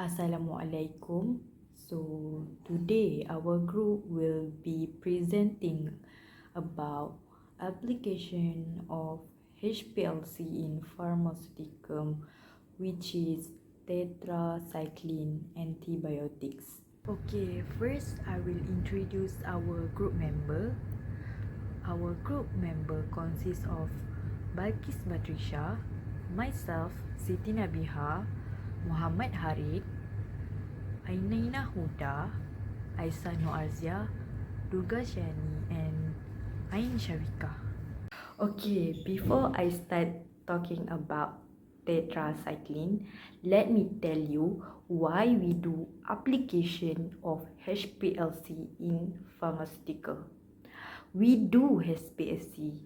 Assalamualaikum. So today our group will be presenting about application of HPLC in pharmaceutical, which is tetracycline antibiotics. Okay, first I will introduce our group member. Our group member consists of Balkis Batrisha, myself Siti Nabiha, Muhammad Harid, Ainaina Huda, Aisyah Noarzia, Durga Shani and Ain Sharika. Okay, before I start talking about tetracycline, let me tell you why we do application of HPLC in pharmaceutical. We do HPLC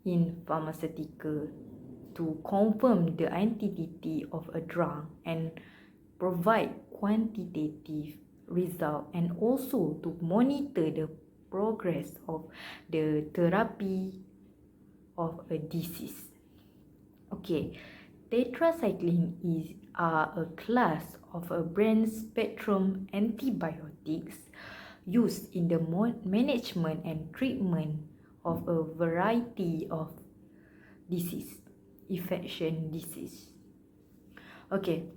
in pharmaceutical to confirm the identity of a drug and provide quantitative result, and also to monitor the progress of the therapy of a disease. Okay, tetracycline is a class of a broad spectrum antibiotics used in the management and treatment of a variety of infection disease. Okay,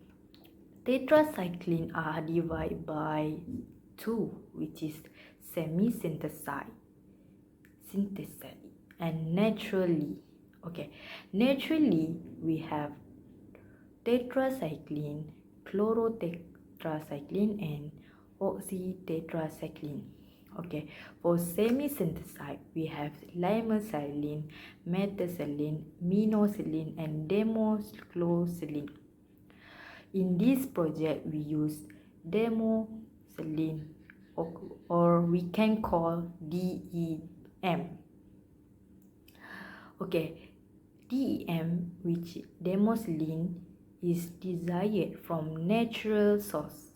tetracycline are divided by two, which is semi-synthesized, and naturally. Okay, naturally we have tetracycline, chlorotetracycline and oxytetracycline. Okay, for semi-synthesized we have limacillin, methicillin, minoxidil and demoxycillin. In this project we use demoxycillin, or we can call DEM. Okay, DEM, which demoxycillin, is derived from natural source.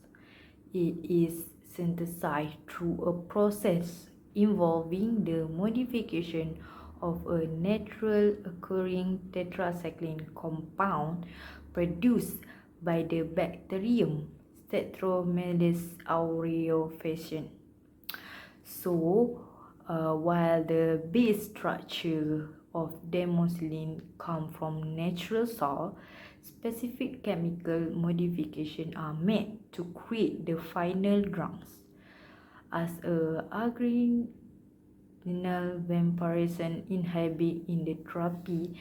It is synthesized through a process involving the modification of a natural occurring tetracycline compound produced by the bacterium Streptomyces aureus. So, while the base structure of demoxycillin comes from natural source, specific chemical modifications are made to create the final drugs. As a agrarian vampirism inhibit in the therapy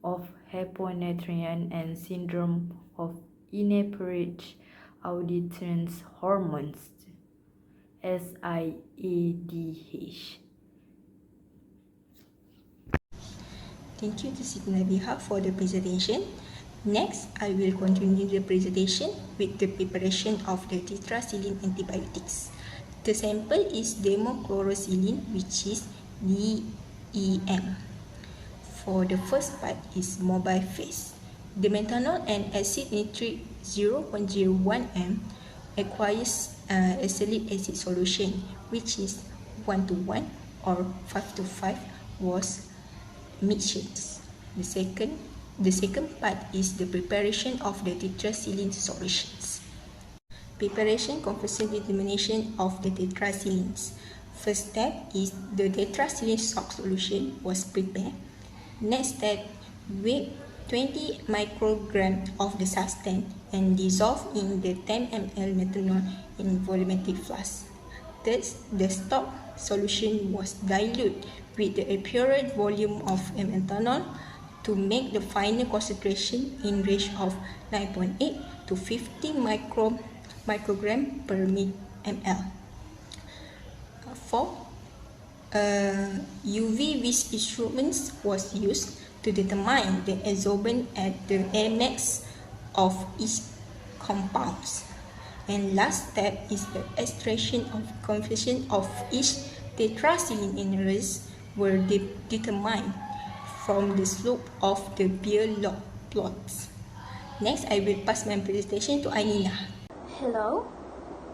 of hyponatremia and syndrome of inappropriate audience hormones, SIADH. Thank you to Siti Nabiha for the presentation. Next, I will continue the presentation with the preparation of the tetracycline antibiotics. The sample is demochlorocillin, which is DEM. For the first part is mobile phase. The methanol and acid nitrate 0.01 m aqueous acrylic acid solution, which is 1:1 or 5:5 was mixtures. The second part is the preparation of the tetracycline solutions. Preparation, composition, determination of the tetracyclines. First step is the tetracycline salt solution was prepared. Next step, weigh 20 microgram of the substance and dissolve in the 10 ml methanol in volumetric flask. Third, the stock solution was diluted with the apparent volume of methanol to make the final concentration in range of 9.8 to 50 microgram per ml. Fourth, UV vis instruments was used to determine the absorbance at the Amex of each compounds. And last step is the extraction of configuration of each tetracycline minerals were determined from the slope of the beer log plots. Next, I will pass my presentation to Ainina. Hello,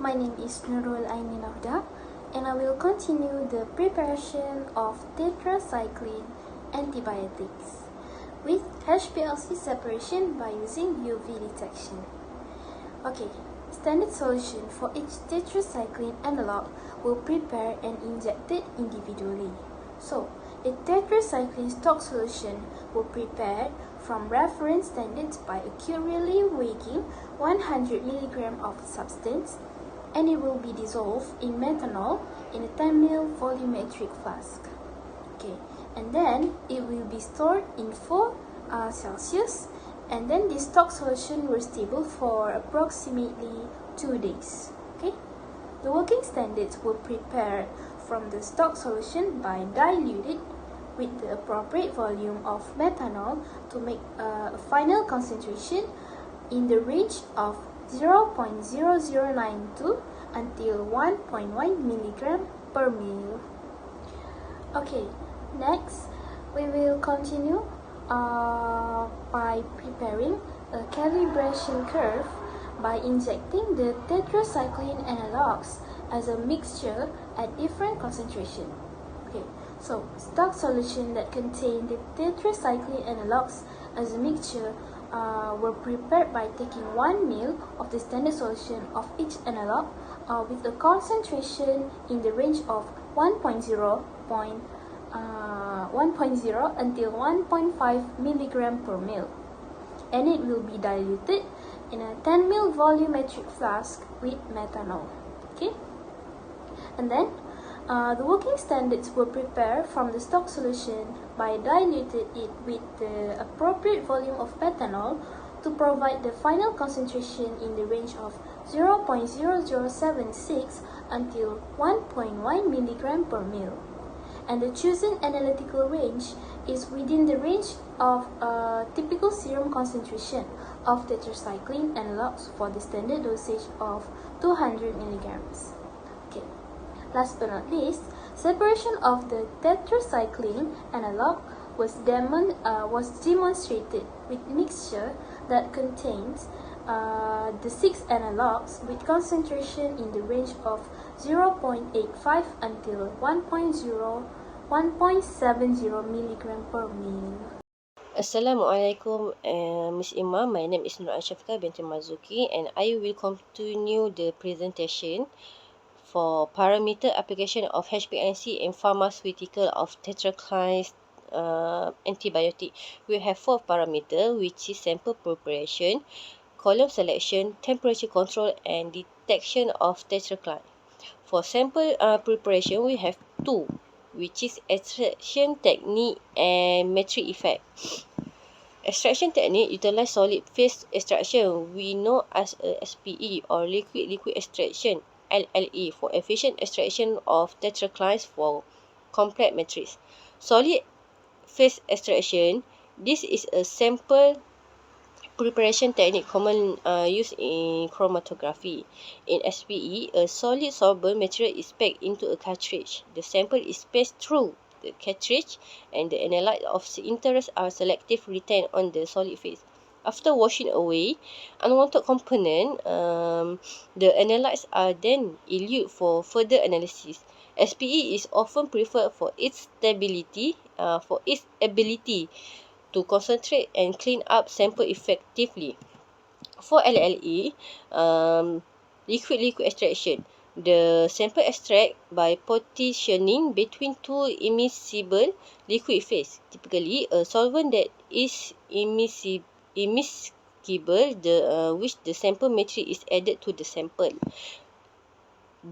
my name is Nurul Ainina Huda, and I will continue the preparation of tetracycline antibiotics with HPLC separation by using UV detection. Okay, standard solution for each tetracycline analog will prepare and inject it individually. So, a tetracycline stock solution will prepare from reference standards by accurately weighing 100 mg of substance, and it will be dissolved in methanol in a 10 ml volumetric flask. Okay, and then it will be stored in 4 Celsius, and then the stock solution will stable for approximately 2 days. Okay, the working standards were prepared from the stock solution by diluted with the appropriate volume of methanol to make a final concentration in the range of 0.0092 until 1.1 milligram per ml. Okay, next we will continue by preparing a calibration curve by injecting the tetracycline analogs as a mixture at different concentration. Okay, so stock solution that contain the tetracycline analogs as a mixture were prepared by taking 1 ml of the standard solution of each analog with a concentration in the range of 1.0 until 1.5 milligram per ml, and it will be diluted in a 10 ml volumetric flask with methanol. Okay, and then the working standards were prepared from the stock solution by diluted it with the appropriate volume of methanol to provide the final concentration in the range of 0.0076 until 1.1 milligram per ml. And the chosen analytical range is within the range of a typical serum concentration of tetracycline analogs for the standard dosage of 200 milligrams. Okay. Last but not least, separation of the tetracycline analog was demonstrated with mixture that contains the 6 analogs with concentration in the range of 0.85 until 1.70 milligram per ml. Assalamualaikum, Miss Imam. My name is Nur Ashafika binti Mazuki, and I will continue the presentation for parameter application of HPLC in pharmaceutical of tetracyclines antibiotic. We have 4 parameters, which is sample preparation, column selection, temperature control, and detection of tetracycline. For sample preparation, we have 2, which is extraction technique and metric effect. Extraction technique utilize solid phase extraction, we know as a SPE or liquid extraction, LLE, for efficient extraction of tetracyclines for complex matrix. Solid phase extraction, this is a sample preparation technique common used in chromatography. In SPE, a solid solvent material is packed into a cartridge. The sample is passed through the cartridge, and the analytes of interest are selectively retained on the solid phase. After washing away unwanted component, the analytes are then eluted for further analysis. SPE is often preferred for its stability, for its ability to concentrate and clean up sample effectively. For LLE, liquid extraction, the sample extract by partitioning between 2 immiscible liquid phase. Typically, a solvent that is immiscible, which the sample matrix is added to the sample.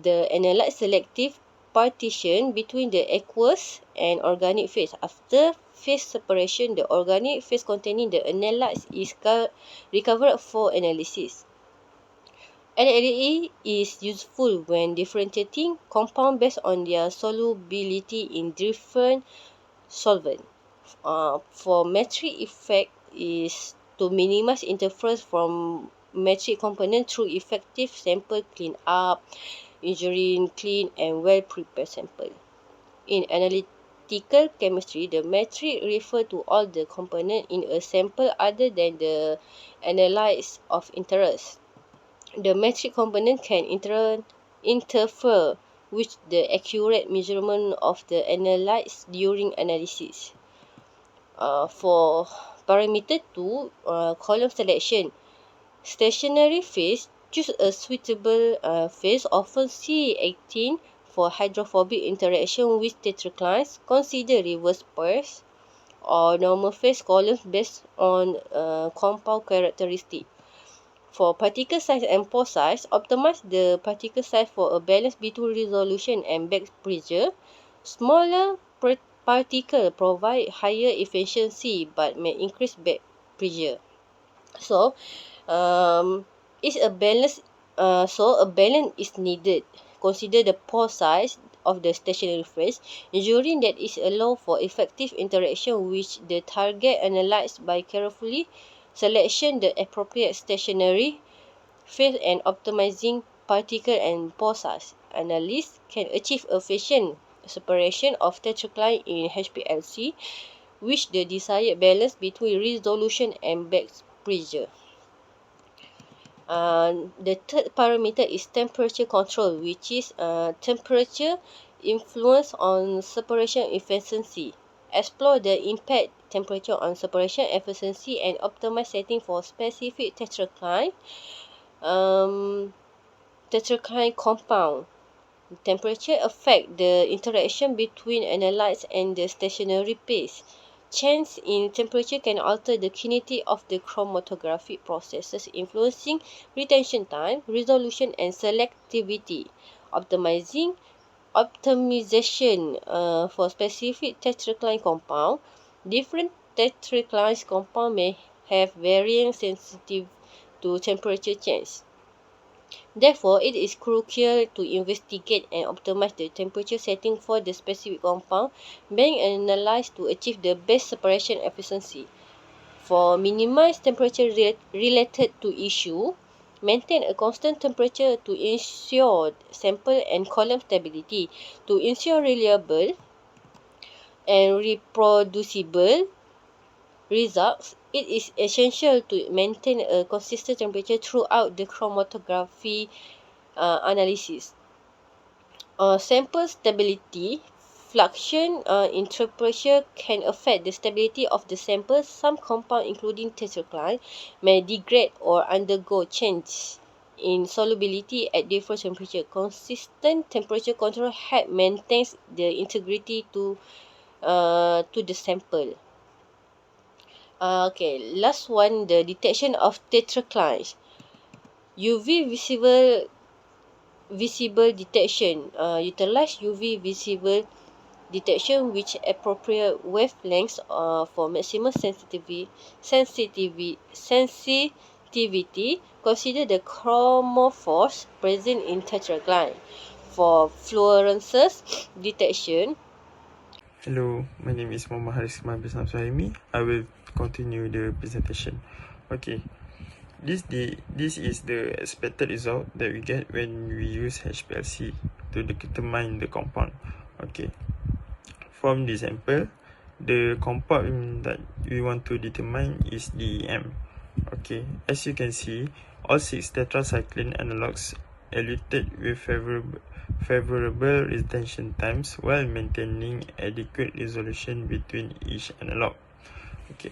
The analyte selective partition between the aqueous and organic phase. After phase separation, the organic phase containing the analytes is recovered for analysis. LLE is useful when differentiating compounds based on their solubility in different solvents. For metric effect is to minimize interference from metric component through effective sample clean up, ensuring clean and well-prepared sample. In analytical chemistry, the metric refers to all the components in a sample other than the analytes of interest. The metric component can interfere with the accurate measurement of the analytes during analysis. For parameter 2, column selection, stationary phase choose a suitable phase, often C18 for hydrophobic interaction with tetracyclines. Consider reverse pairs or normal phase columns based on compound characteristic. For particle size and pore size, optimize the particle size for a balance between resolution and back pressure. Smaller particles provide higher efficiency but may increase back pressure. So, is a balance. A balance is needed. Consider the pore size of the stationary phase, ensuring that it allows for effective interaction with the target analyzed by carefully selection the appropriate stationary phase and optimizing particle and pore size. Analysts can achieve efficient separation of tetracycline in HPLC, which the desired balance between resolution and back pressure. The third parameter is temperature control, which is temperature influence on separation efficiency. Explore the impact temperature on separation efficiency and optimize setting for specific tetracycline compound. Temperature affect the interaction between analytes and the stationary phase. Change in temperature can alter the kinetic of the chromatographic processes, influencing retention time, resolution, and selectivity. Optimization for specific tetracycline compound. Different tetracycline compound may have varying sensitivity to temperature change. Therefore, it is crucial to investigate and optimize the temperature setting for the specific compound being analyzed to achieve the best separation efficiency. For minimized temperature related to issue, maintain a constant temperature to ensure sample and column stability. To ensure reliable and reproducible results, it is essential to maintain a consistent temperature throughout the chromatography analysis. Sample stability fluctuation in temperature can affect the stability of the sample. Some compounds, including tetracycline, may degrade or undergo change in solubility at different temperature. Consistent temperature control help maintains the integrity to the sample. Last one, the detection of tetracyclines. UV visible detection. Utilize UV visible detection which appropriate wavelengths for maximum sensitivity. Consider the chromophores present in tetracycline. For fluorescence detection, Hello, my name is Muhammad Haris Ismail bin Suhaimi. I will continue the presentation. Okay, this is the expected result that we get when we use HPLC to determine the compound. Okay, from the sample, the compound that we want to determine is DEM. Okay, as you can see, all 6 tetracycline analogues eluted with favorable retention times while maintaining adequate resolution between each analog. Okay,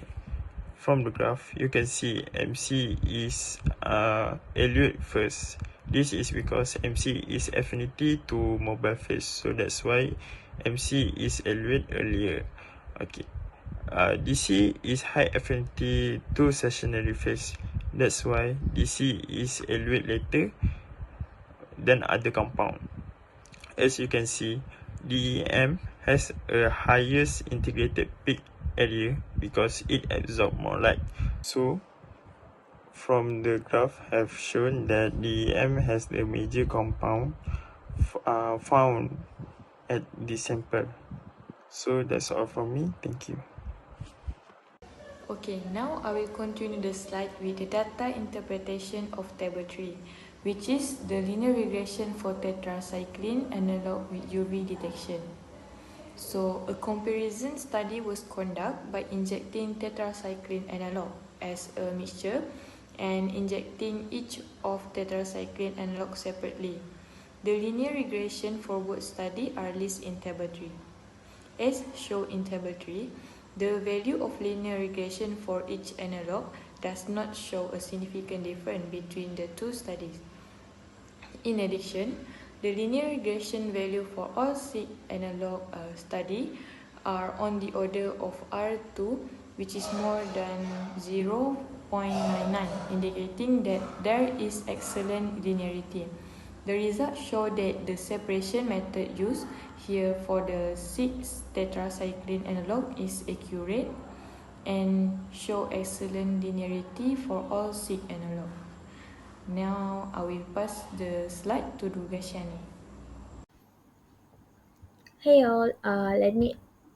from the graph you can see MC is elute first. This is because MC is affinity to mobile phase, so that's why MC is elute earlier. Okay, DC is high affinity to stationary phase, that's why DC is elute later than other compound. As you can see, DEM has a highest integrated peak area because it absorbs more light. So, from the graph have shown that DEM has the major compound found at the sample. So that's all from me. Thank you. Okay, now I will continue the slide with the data interpretation of table 3, which is the linear regression for tetracycline analog with UV detection. So, a comparison study was conducted by injecting tetracycline analog as a mixture and injecting each of tetracycline analog separately. The linear regression for both studies are listed in table 3. As shown in table 3, the value of linear regression for each analog does not show a significant difference between the two studies. In addition, the linear regression value for all sick analog study are on the order of R2, which is more than 0.99, indicating that there is excellent linearity. The results show that the separation method used here for the 6 tetracycline analog is accurate and show excellent linearity for all 6 analog. Now I will pass the slide to Durgashani. Hey all,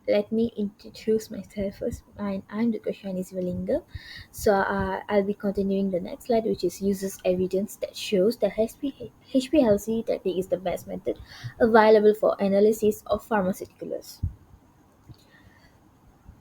let me introduce myself first. I'm the question is Valinga. So I'll be continuing the next slide, which is uses evidence that shows that HPLC technique is the best method available for analysis of pharmaceuticals.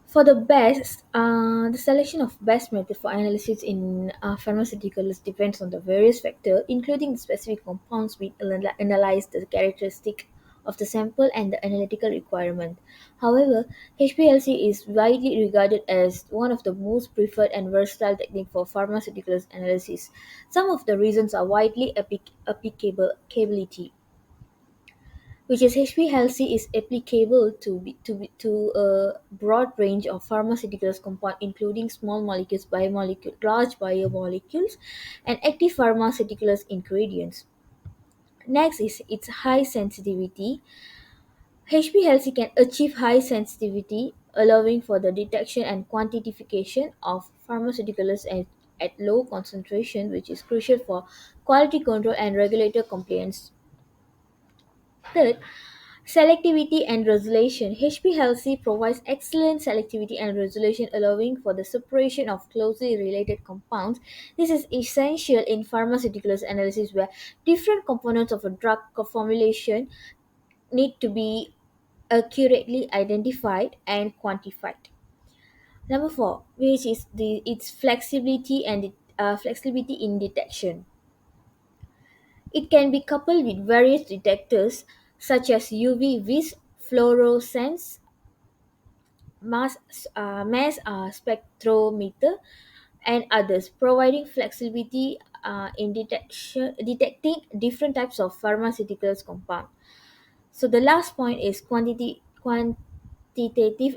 For the selection of best method for analysis in pharmaceuticals depends on the various factors, including the specific compounds we analyze, the characteristic of the sample, and the analytical requirement. However, HPLC is widely regarded as one of the most preferred and versatile technique for pharmaceuticals analysis. Some of the reasons are widely applicability, which is HPLC is applicable to a broad range of pharmaceuticals compounds, including small molecules, biomolecules, large biomolecules, and active pharmaceuticals ingredients. Next is its high sensitivity. HPLC can achieve high sensitivity, allowing for the detection and quantification of pharmaceuticals at low concentration, which is crucial for quality control and regulator compliance. Third, selectivity and resolution. HPLC provides excellent selectivity and resolution, allowing for the separation of closely related compounds. This is essential in pharmaceuticals analysis where different components of a drug formulation need to be accurately identified and quantified. Number four, which is its flexibility and flexibility in detection. It can be coupled with various detectors such as UV vis, fluorescence, mass spectrometer, and others, providing flexibility in detecting different types of pharmaceuticals compound. So the last point is quantitative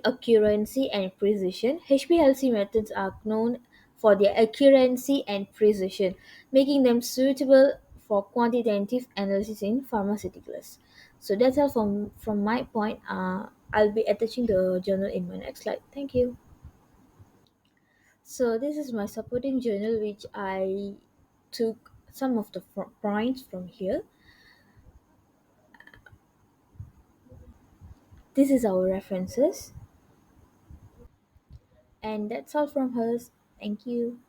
accuracy and precision. HPLC methods are known for their accuracy and precision, making them suitable for quantitative analysis in pharmaceuticals. So that's all from my point. I'll be attaching the journal in my next slide. Thank you. So this is my supporting journal, which I took some of the points from here. This is our references, and that's all from us. Thank you.